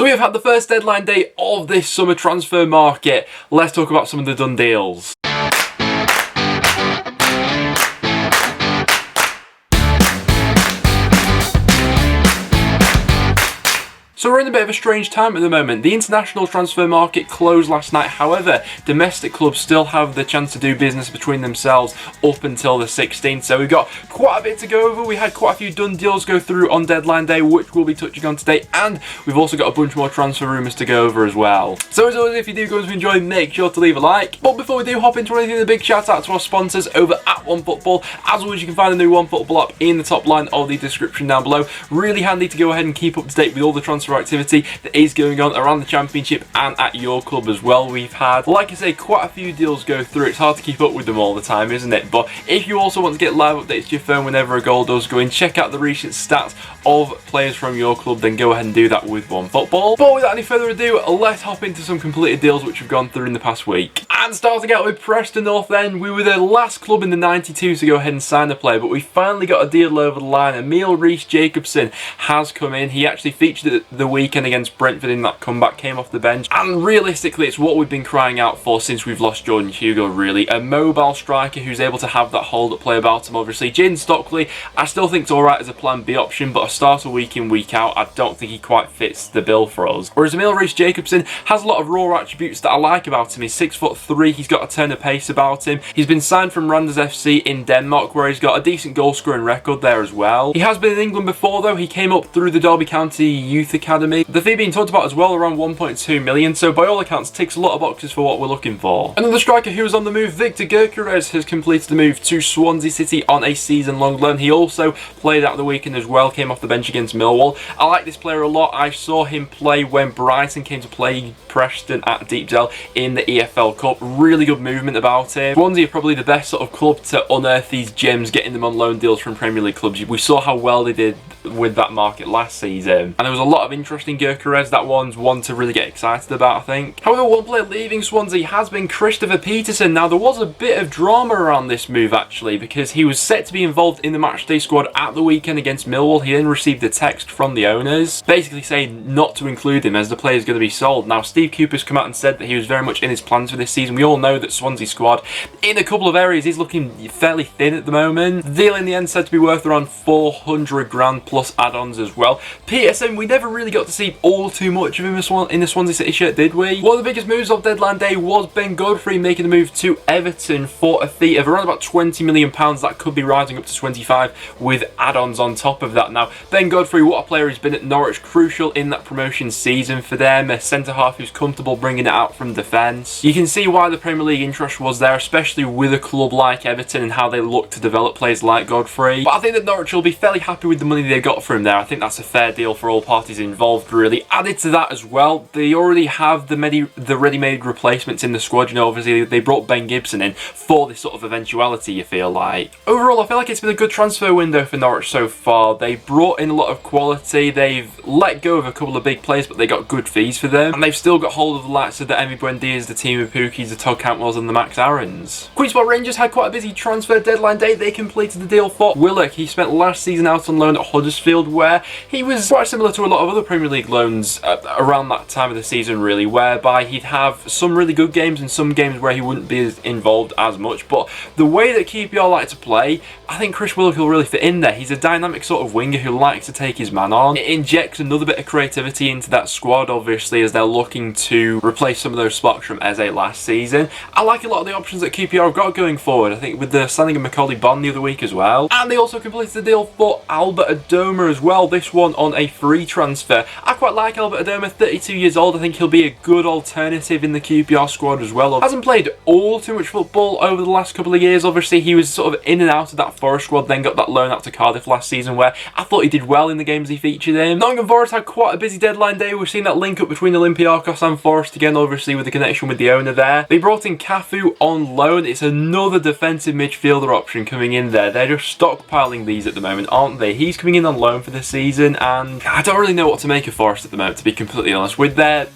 So we have had the first deadline day of this summer transfer market. Let's talk about some of the done deals. So we're in a bit of a strange time at the moment. The international transfer market closed last night. However, domestic clubs still have the chance to do business between themselves up until the 16th. So we've got quite a bit to go over. We had quite a few done deals go through on deadline day, which we'll be touching on today. And we've also got a bunch more transfer rumours to go over as well. So as always, if you do go to enjoy, make sure to leave a like. But before we do hop into anything, a big shout out to our sponsors over at OneFootball. As always, you can find the new OneFootball app in the top line of the description down below. Really handy to go ahead and keep up to date with all the transfer activity that is going on around the Championship and at your club as well. We've had, like I say, quite a few deals go through. It's hard to keep up with them all the time, isn't it? But if you also want to get live updates to your phone whenever a goal does go in, check out the recent stats of players from your club, then go ahead and do that with OneFootball. But without any further ado, let's hop into some completed deals which have gone through in the past week. And starting out with Preston North End, we were the last club in the 92 to go ahead and sign a player, but we finally got a deal over the line. Emil Reece-Jacobson has come in. He actually featured at the weekend against Brentford in that comeback, came off the bench, and realistically it's what we've been crying out for since we've lost Jordan Hugo, really. A mobile striker who's able to have that hold-up play about him. Obviously Jaden Stockley I still think it's alright as a plan B option, but a starter week in week out, I don't think he quite fits the bill for us. Whereas Emil Reece-Jacobson has a lot of raw attributes that I like about him. He's 6'3", he's got a turn of pace about him. He's been signed from Randers FC in Denmark, where he's got a decent goal scoring record there as well. He has been in England before though. He came up through the Derby County Youth Academy. The fee being talked about as well, around 1.2 million, so by all accounts ticks a lot of boxes for what we're looking for. Another striker who was on the move, Victor Gyökeres, has completed the move to Swansea City on a season-long loan. He also played out the weekend as well, came off the bench against Millwall. I like this player a lot. I saw him play when Brighton came to play Preston at Deepdale in the EFL Cup. Really good movement about him. Swansea are probably the best sort of club to unearth these gems, getting them on loan deals from Premier League clubs. We saw how well they did with that market last season, and there was a lot of interest in Gyökeres. That one's one to really get excited about, I think. However, one player leaving Swansea has been Christopher Peterson. Now, there was a bit of drama around this move actually, because he was set to be involved in the matchday squad at the weekend against Millwall. He then received a text from the owners basically saying not to include him as the player is going to be sold. Now, Steve Cooper's come out and said that he was very much in his plans for this season. We all know that Swansea squad in a couple of areas is looking fairly thin at the moment. The deal in the end said to be worth around 400 grand plus add-ons as well. Peterson, we never really got to see all too much of him in the Swansea City shirt, did we? One of the biggest moves of deadline day was Ben Godfrey making the move to Everton for a fee of around about £20 million. That could be rising up to 25 with add-ons on top of that. Now, Ben Godfrey, what a player he's been at Norwich, crucial in that promotion season for them. A centre-half who's comfortable bringing it out from defence. You can see why the Premier League interest was there, especially with a club like Everton and how they look to develop players like Godfrey. But I think that Norwich will be fairly happy with the money they got for him there. I think that's a fair deal for all parties involved, really. Added to that as well, they already have the ready-made replacements in the squad. You know, obviously they brought Ben Gibson in for this sort of eventuality, you feel like. Overall, I feel like it's been a good transfer window for Norwich so far. They brought in a lot of quality. They've let go of a couple of big players, but they got good fees for them. And they've still got hold of the likes of the Emi Buendias, the Timu Pukis, the Todd Cantwells and the Max Aarons. Queen's Park Rangers had quite a busy transfer deadline day. They completed the deal for Willock. He spent last season out on loan at Huddersfield, where he was quite similar to a lot of other Premier League loans around that time of the season, really, whereby he'd have some really good games and some games where he wouldn't be as involved as much. But the way that QPR like to play, I think Chris Willock will really fit in there. He's a dynamic sort of winger who likes to take his man on. It injects another bit of creativity into that squad, obviously, as they're looking to replace some of those sparks from Eze last season. I like a lot of the options that QPR have got going forward. I think with the signing of Macaulay Bonne the other week as well. And they also completed the deal for Albert Adoma as well, this one on a free transfer. I quite like Albert Adoma, 32 years old. I think he'll be a good alternative in the QPR squad as well. Hasn't played all too much football over the last couple of years. Obviously, he was sort of in and out of that Forest squad, then got that loan out to Cardiff last season, where I thought he did well in the games he featured in. Nottingham Forest had quite a busy deadline day. We've seen that link up between Olympiacos and Forest again, obviously with the connection with the owner there. They brought in Cafu on loan. It's another defensive midfielder option coming in there. They're just stockpiling these at the moment, aren't they? He's coming in on loan for the season, and I don't really know what to make of Forest at the moment, to be completely honest. With their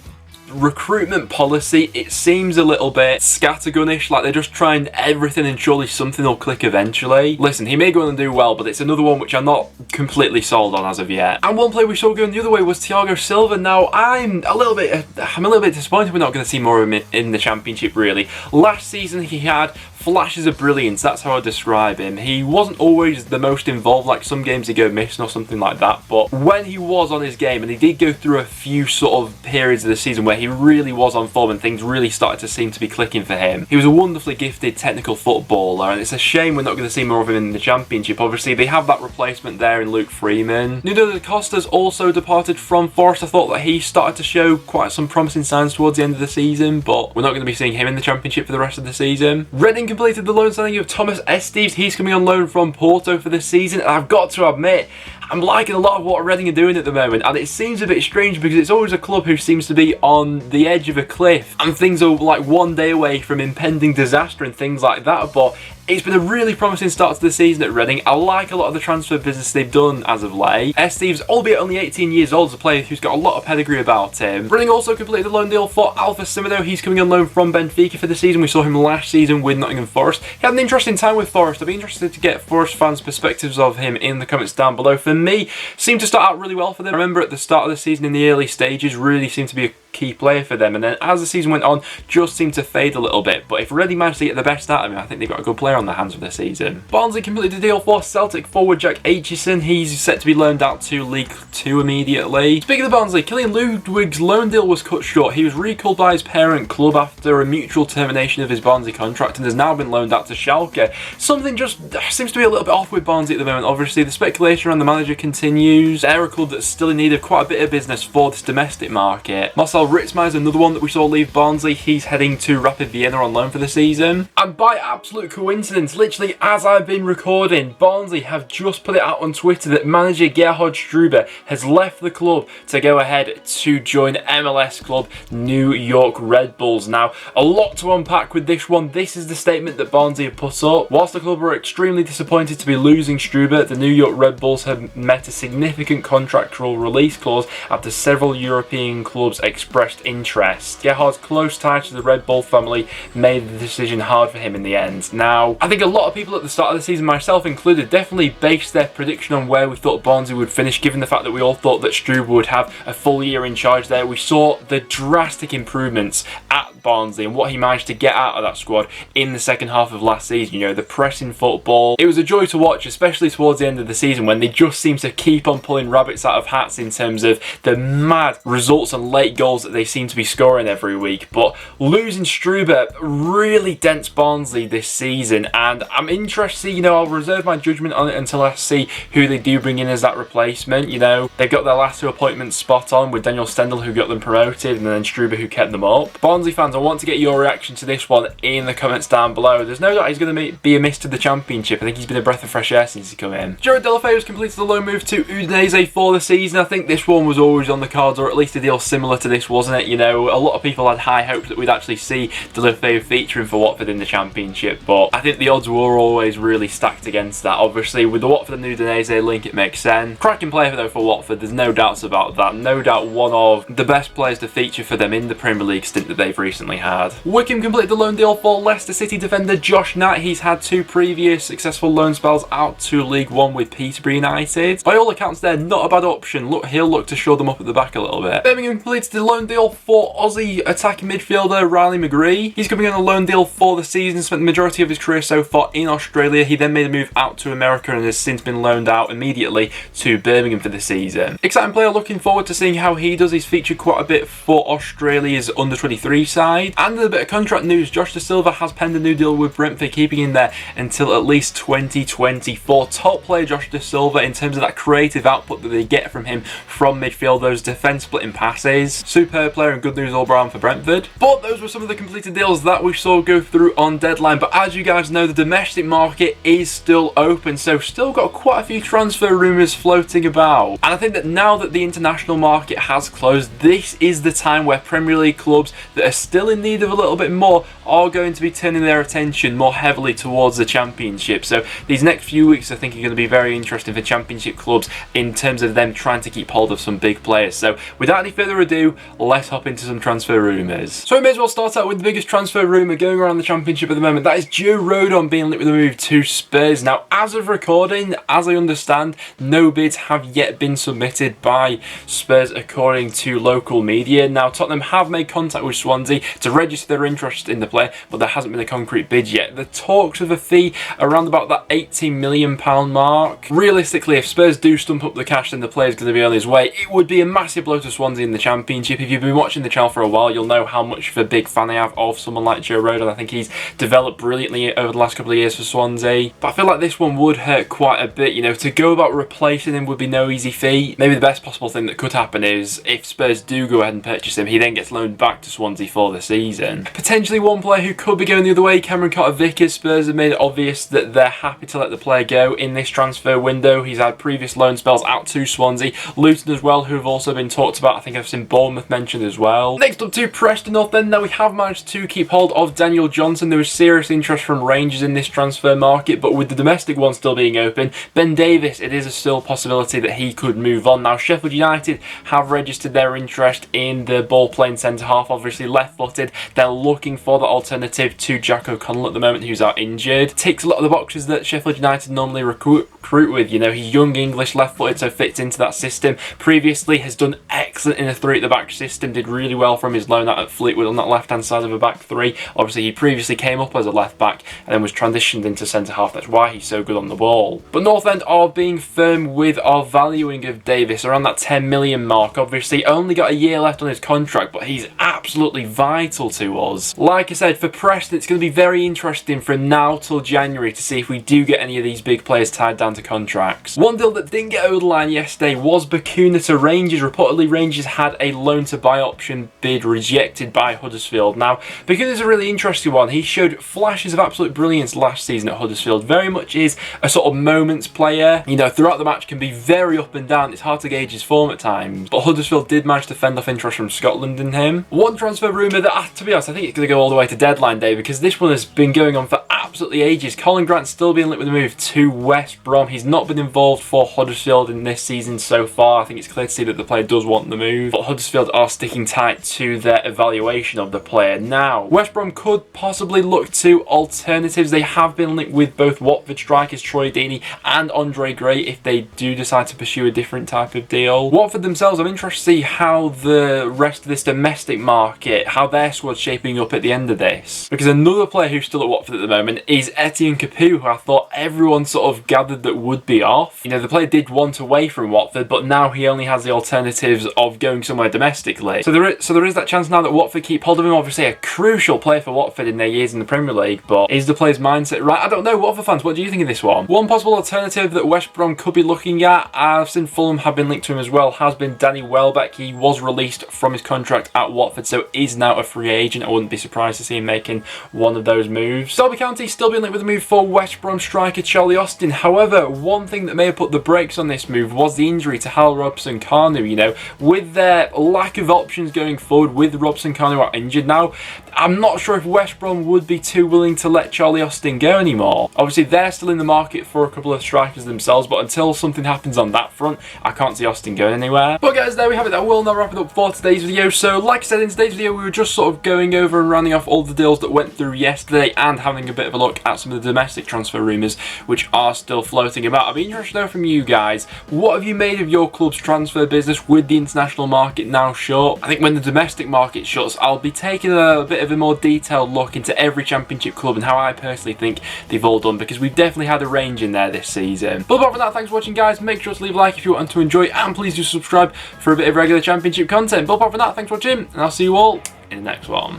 recruitment policy, it seems a little bit scattergunnish, like they're just trying everything and surely something will click eventually. Listen, he may go on and do well, but it's another one which I'm not completely sold on as of yet. And one player we saw going the other way was Thiago Silva. Now, I'm a little bit disappointed we're not going to see more of him in the Championship, really. Last season he had flashes of brilliance, that's how I describe him. He wasn't always the most involved, like some games he'd go missing or something like that, but when he was on his game, and he did go through a few sort of periods of the season where he really was on form and things really started to seem to be clicking for him. He was a wonderfully gifted technical footballer, and it's a shame we're not going to see more of him in the Championship. Obviously, they have that replacement there in Luke Freeman. Nuno da Costa's also departed from Forest. I thought that he started to show quite some promising signs towards the end of the season, but we're not going to be seeing him in the Championship for the rest of the season. Reading completed the loan signing of Thomas Esteves. He's coming on loan from Porto for this season, and I've got to admit, I'm liking a lot of what Reading are doing at the moment, and it seems a bit strange because it's always a club who seems to be on the edge of a cliff and things are like one day away from impending disaster and things like that, but it's been a really promising start to the season at Reading. I like a lot of the transfer business they've done as of late. Esteves, albeit only 18 years old, is a player who's got a lot of pedigree about him. Reading also completed the loan deal for Alpha Simido. He's coming on loan from Benfica for the season. We saw him last season with Nottingham Forest. He had an interesting time with Forest. I'd be interested to get Forest fans' perspectives of him in the comments down below. For me, seemed to start out really well for them. I remember at the start of the season in the early stages, really seemed to be a key player for them, and then as the season went on, just seemed to fade a little bit. But if Reading managed to get the best out of him, I think they've got a good player on their hands for this season. Barnsley completed the deal for Celtic forward Jack Aitchison. He's set to be loaned out to League 2 immediately. Speaking of Barnsley, Killian Ludwig's loan deal was cut short. He was recalled by his parent club after a mutual termination of his Barnsley contract and has now been loaned out to Schalke. Something just seems to be a little bit off with Barnsley at the moment. Obviously, the speculation around the manager continues. They're a club that's still in need of quite a bit of business for this domestic market. Marcel Ritzmaier is another one that we saw leave Barnsley. He's heading to Rapid Vienna on loan for the season. And by absolute coincidence, literally as I've been recording, Barnsley have just put it out on Twitter that manager Gerhard Struber has left the club to go ahead to join MLS club New York Red Bulls. Now, a lot to unpack with this one. This is the statement that Barnsley have put up. Whilst the club are extremely disappointed to be losing Struber, the New York Red Bulls have met a significant contractual release clause after several European clubs expressed interest. Gerhard's close ties to the Red Bull family made the decision hard for him in the end. Now, I think a lot of people at the start of the season, myself included, definitely based their prediction on where we thought Barnsley would finish, given the fact that we all thought that Struber would have a full year in charge there. We saw the drastic improvements at Barnsley and what he managed to get out of that squad in the second half of last season. You know, the pressing football. It was a joy to watch, especially towards the end of the season when they just seemed to keep on pulling rabbits out of hats in terms of the mad results and late goals that they seem to be scoring every week. But losing Struber really dents Barnsley this season, and I'm interested, you know, I'll reserve my judgment on it until I see who they do bring in as that replacement. You know, they've got their last two appointments spot on with Daniel Stendel, who got them promoted, and then Struber, who kept them up. Barnsley fans, I want to get your reaction to this one in the comments down below. There's no doubt he's going to be a miss to the Championship. I think he's been a breath of fresh air since he come in. Jared Delafeu has completed the loan move to Udinese for the season. I think this one was always on the cards, or at least a deal similar to this, wasn't it? You know, a lot of people had high hopes that we'd actually see Delafeu featuring for Watford in the Championship, but I think the odds were always really stacked against that. Obviously, with the Watford and Udinese link, it makes sense. Cracking player though for Watford, there's no doubts about that. No doubt one of the best players to feature for them in the Premier League stint that they've recently had. Wycombe completed the loan deal for Leicester City defender Josh Knight. He's had two previous successful loan spells out to League One with Peterborough United. By all accounts, they're not a bad option. Look, he'll look to shore them up at the back a little bit. Birmingham completed the loan deal for Aussie attacking midfielder Riley McGree. He's coming on a loan deal for the season, spent the majority of his career so far in Australia. He then made a move out to America and has since been loaned out immediately to Birmingham for the season. Exciting player, looking forward to seeing how he does. He's featured quite a bit for Australia's under-23 side. And a bit of contract news, Josh Da Silva has penned a new deal with Brentford, keeping him there until at least 2024. Top player Josh Da Silva in terms of that creative output that they get from him from midfield, those defence splitting passes. Superb player and good news all round for Brentford. But those were some of the completed deals that we saw go through on deadline. But as you guys know, the domestic market is still open, so still got quite a few transfer rumours floating about. And I think that now that the international market has closed, this is the time where Premier League clubs that are still still in need of a little bit more, are going to be turning their attention more heavily towards the Championship. So these next few weeks I think are going to be very interesting for Championship clubs in terms of them trying to keep hold of some big players. So without any further ado, let's hop into some transfer rumours. So we may as well start out with the biggest transfer rumour going around the Championship at the moment. That is Joe Rodon being linked with a move to Spurs. Now, as of recording, as I understand, no bids have yet been submitted by Spurs according to local media. Now, Tottenham have made contact with Swansea to register their interest in the player, but there hasn't been a concrete bid yet. The talks of a fee around about that £18 million mark. Realistically, if Spurs do stump up the cash, then the player's going to be on his way. It would be a massive blow to Swansea in the Championship. If you've been watching the channel for a while, you'll know how much of a big fan I have of someone like Joe Rodon. I think he's developed brilliantly over the last couple of years for Swansea. But I feel like this one would hurt quite a bit. You know, to go about replacing him would be no easy feat. Maybe the best possible thing that could happen is if Spurs do go ahead and purchase him, he then gets loaned back to Swansea for the season. Potentially one player who could be going the other way, Cameron Carter-Vickers. Spurs have made it obvious that they're happy to let the player go in this transfer window. He's had previous loan spells out to Swansea. Luton as well, who have also been talked about. I think I've seen Bournemouth mentioned as well. Next up to Preston North End. Now we have managed to keep hold of Daniel Johnson. There was serious interest from Rangers in this transfer market, but with the domestic one still being open, Ben Davies, it is a still possibility that he could move on. Now Sheffield United have registered their interest in the ball-playing centre-half, obviously left-footed. They're looking for the alternative to Jack O'Connell at the moment, who's out injured. Ticks a lot of the boxes that Sheffield United normally recruit with. You know, he's young English, left-footed, so fits into that system. Previously has done excellent in a three-at-the-back system, did really well from his loan out at Fleetwood on that left-hand side of a back three. Obviously, he previously came up as a left-back and then was transitioned into centre-half. That's why he's so good on the ball. But North End are being firm with our valuing of Davis around that 10 million mark. Obviously, only got a year left on his contract, but he's absolutely vital to us. Like I said, for Preston, it's going to be very interesting from now till January to see if we do get any of these big players tied down to contracts. One deal that didn't get over the line yesterday was Bakuna to Rangers. Reportedly, Rangers had a loan-to-buy option bid rejected by Huddersfield. Now, Bakuna's a really interesting one. He showed flashes of absolute brilliance last season at Huddersfield. Very much is a sort of moments player. You know, throughout the match can be very up and down. It's hard to gauge his form at times. But Huddersfield did manage to fend off interest from Scotland in him. One transfer rumour that, to be honest, I think it's going to go all the way to deadline day because this one has been going on for absolutely ages. Colin Grant's still being linked with a move to West Brom. He's not been involved for Huddersfield in this season so far. I think it's clear to see that the player does want the move, but Huddersfield are sticking tight to their evaluation of the player. Now, West Brom could possibly look to alternatives. They have been linked with both Watford strikers Troy Deeney and Andre Gray if they do decide to pursue a different type of deal. Watford themselves, I'm interested to see how the rest of this domestic market, how their squad's shaping up at the end of this. Because another player who's still at Watford at the moment is Etienne Capoue, who I thought everyone sort of gathered that would be off. You know, the player did want away from Watford, but now he only has the alternatives of going somewhere domestically. So there is that chance now that Watford keep hold of him. Obviously a crucial player for Watford in their years in the Premier League, but is the player's mindset right? I don't know. Watford fans, what do you think of this one? One possible alternative that West Brom could be looking at, I've seen Fulham have been linked to him as well, has been Danny Welbeck. He was released from his contract at Watford, so is now a free agent. I wouldn't be surprised to see him making one of those moves. Derby County still being linked with a move for West Brom striker Charlie Austin. However, one thing that may have put the brakes on this move was the injury to Hal Robson-Kanu. You know, with their lack of options going forward, with Robson-Kanu out injured now, I'm not sure if West Brom would be too willing to let Charlie Austin go anymore. Obviously, they're still in the market for a couple of strikers themselves, but until something happens on that front, I can't see Austin going anywhere. But guys, there we have it. That will now wrap it up for today's video. So, like I said, in today's video, we were just sort of going over and rounding off all the deals that went through yesterday and having a bit of a look at some of the domestic transfer rumours which are still floating about. I'd be interested to know from you guys, what have you made of your club's transfer business with the international market now shut? I think when the domestic market shuts, I'll be taking a bit of a more detailed look into every Championship club and how I personally think they've all done, because we've definitely had a range in there this season. But apart from that, thanks for watching, guys. Make sure to leave a like if you want to enjoy, and please do subscribe for a bit of regular Championship content. But apart from that, thanks for watching, and I'll see you all in the next one.